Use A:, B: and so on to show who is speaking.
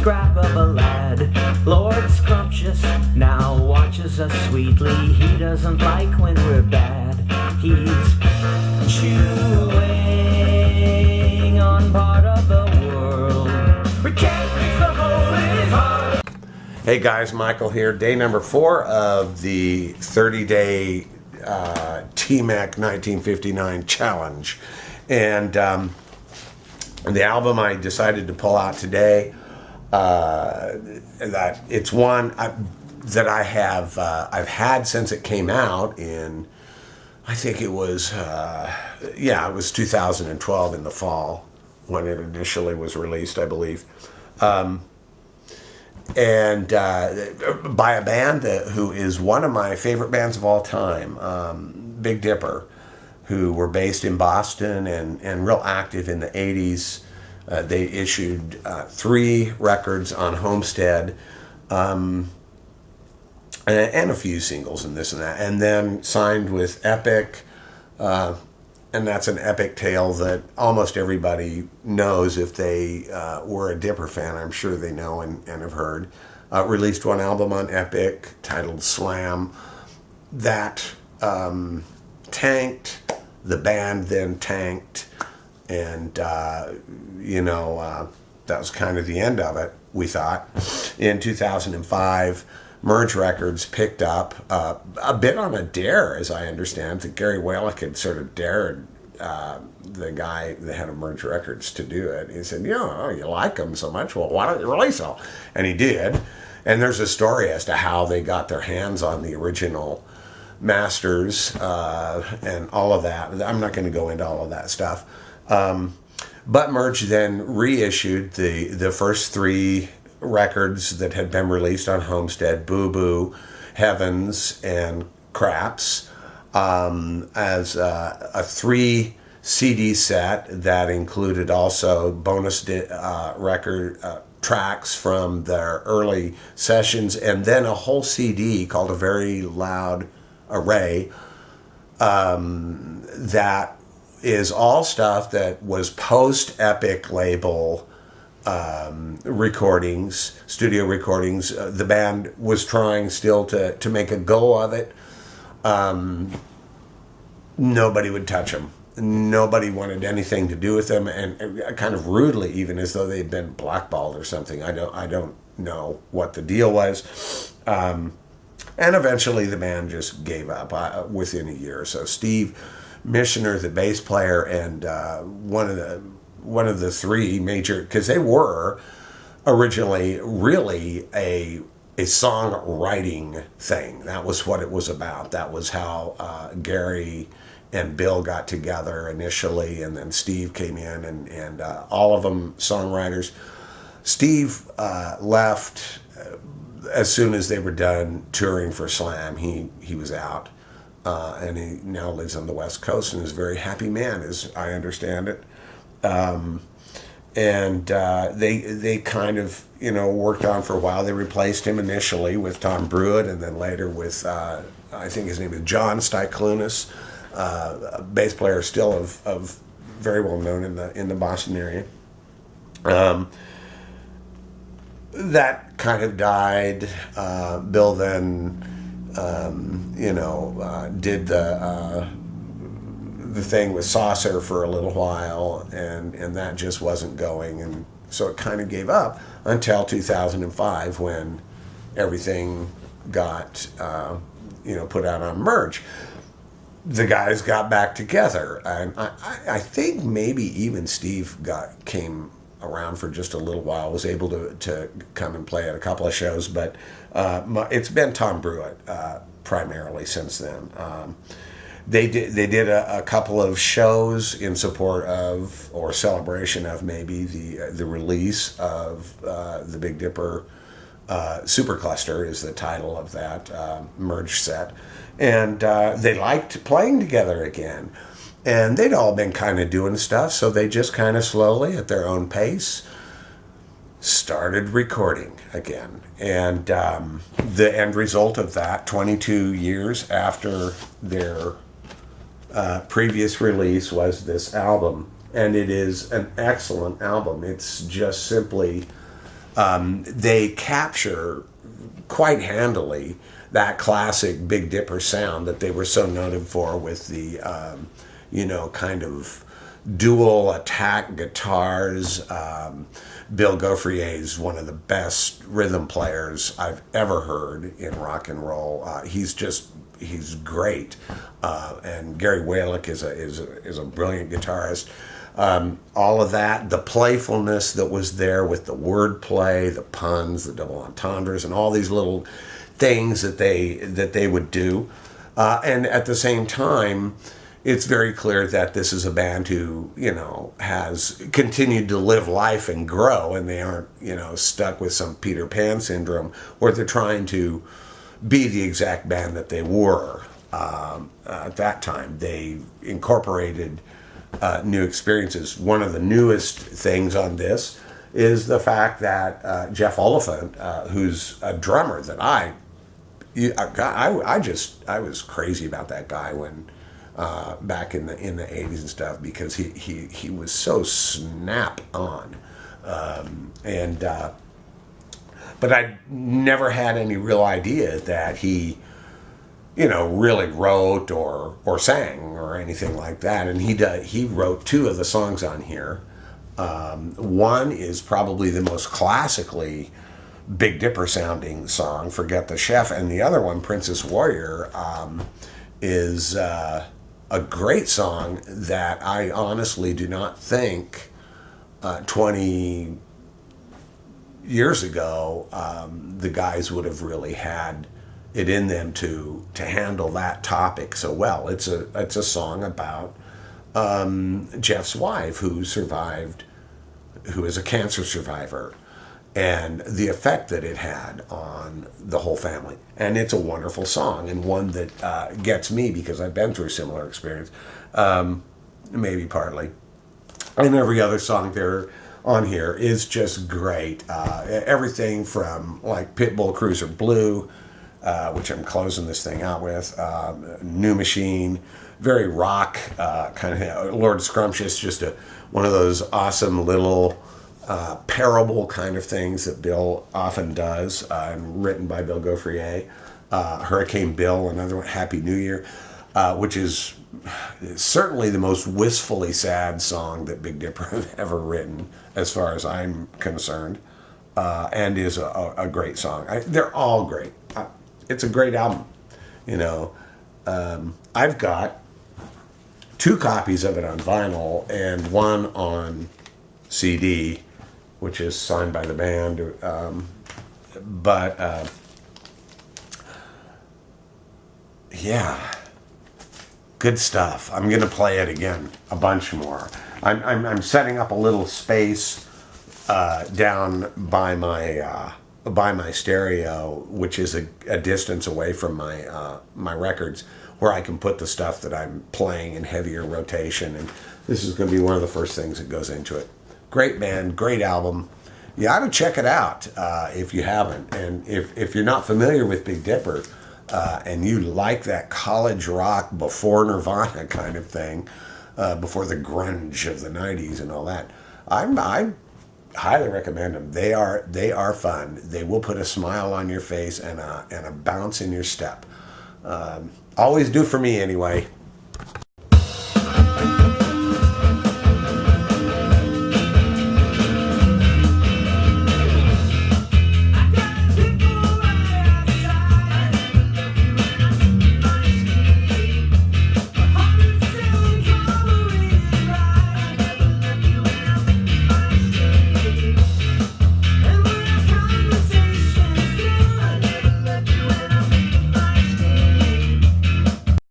A: scrap of a lad. Lord Scrumptious now watches us sweetly. He doesn't like when we're bad. He's chewing on part of the world. We can't reach the hole in his heart.
B: Hey guys, Michael here. Day number 4 of the 30-day TMAC 1959 challenge. And the album I decided to pull out today, that it's one that I have I've had since it came out in, I think it was it was 2012 in the fall when it initially was released, I believe, and by a band who is one of my favorite bands of all time, Big Dipper, who were based in Boston and real active in the 80s. They issued 3 records on Homestead, and a few singles and this and that, and then signed with Epic, and that's an Epic tale that almost everybody knows if they were a Dipper fan. I'm sure they know and have heard. Released one album on Epic titled Slam. That tanked. The band then tanked, and that was kind of the end of it, we thought. In 2005, Merge Records picked up a bit on a dare, as I understand, that Gary Walick had sort of dared the guy, the head of Merge Records, to do it. He said, you like them so much, well, why don't you release them? And he did. And there's a story as to how they got their hands on the original masters and all of that. I'm not going to go into all of that stuff. But Merge then reissued the first 3 records that had been released on Homestead, Boo Boo, Heavens, and Craps, as a 3 CD set that included also bonus record tracks from their early sessions, and then a whole CD called A Very Loud Array, that is all stuff that was post-Epic label recordings, studio recordings. The band was trying still to make a go of it. Nobody would touch them. Nobody wanted anything to do with them, and kind of rudely, even as though they'd been blackballed or something. I don't know what the deal was. And eventually the band just gave up within a year or so. Steve Missioner, the bass player, and one of the 3 major, because they were originally really a songwriting thing. That was what it was about. That was how Gary and Bill got together initially, and then Steve came in, and all of them songwriters. Steve left as soon as they were done touring for Slam. He was out, and he now lives on the West Coast and is a very happy man, as I understand it. They kind of worked on for a while. They replaced him initially with Tom Brewitt, and then later with I think his name is John Styklunas, a bass player still of very well known in the Boston area. That kind of died. Bill then, did the thing with Saucer for a little while, and that just wasn't going, and so it kind of gave up until 2005 when everything got put out on Merge. The guys got back together, and I think maybe even Steve came around for just a little while, was able to come and play at a couple of shows, but it's been Tom Brewitt primarily since then. They did a couple of shows in support of, or celebration of, maybe the release of the Big Dipper Supercluster is the title of that Merge set, and they liked playing together again. And they'd all been kind of doing stuff, so they just kind of slowly, at their own pace, started recording again. And the end result of that, 22 years after their previous release, was this album. And it is an excellent album. It's just simply they capture quite handily that classic Big Dipper sound that they were so noted for, with the kind of dual attack guitars. Bill Gaufrier is one of the best rhythm players I've ever heard in rock and roll. He's great, and Gary Walick is a brilliant guitarist. All of that, the playfulness that was there with the wordplay, the puns, the double entendres, and all these little things that they would do, and at the same time, it's very clear that this is a band who, has continued to live life and grow, and they aren't, stuck with some Peter Pan syndrome where they're trying to be the exact band that they were at that time. They incorporated new experiences. One of the newest things on this is the fact that Jeff Oliphant, who's a drummer that I was crazy about that guy when back in the 80s and stuff, because he was so snap on, but I never had any real idea that he really wrote or sang or anything like that. And he wrote two of the songs on here. One is probably the most classically Big Dipper sounding song, Forget the Chef, and the other one, Princess Warrior, is a great song that I honestly do not think 20 years ago the guys would have really had it in them to handle that topic so well. It's a song about Jeff's wife who is a cancer survivor, and the effect that it had on the whole family. And it's a wonderful song, and one that gets me because I've been through a similar experience, maybe partly. And every other song there on here is just great. Everything from like Pitbull Cruiser Blue, which I'm closing this thing out with, New Machine, very rock, kind of Lord Scrumptious, just one of those awesome little parable kind of things that Bill often does, and written by Bill Gaufrier. Hurricane Bill, another one, Happy New Year, which is certainly the most wistfully sad song that Big Dipper have ever written, as far as I'm concerned, and is a great song. They're all great. It's a great album. I've got 2 copies of it on vinyl and one on CD, which is signed by the band. Yeah, good stuff. I'm going to play it again a bunch more. I'm setting up a little space down by my stereo, which is a distance away from my records, where I can put the stuff that I'm playing in heavier rotation, and this is going to be one of the first things that goes into it. Great band, great album. You ought to check it out if you haven't. And if you're not familiar with Big Dipper, and you like that college rock before Nirvana kind of thing, before the grunge of the 90s and all that, I highly recommend them. They are fun. They will put a smile on your face and a bounce in your step. Always do for me anyway.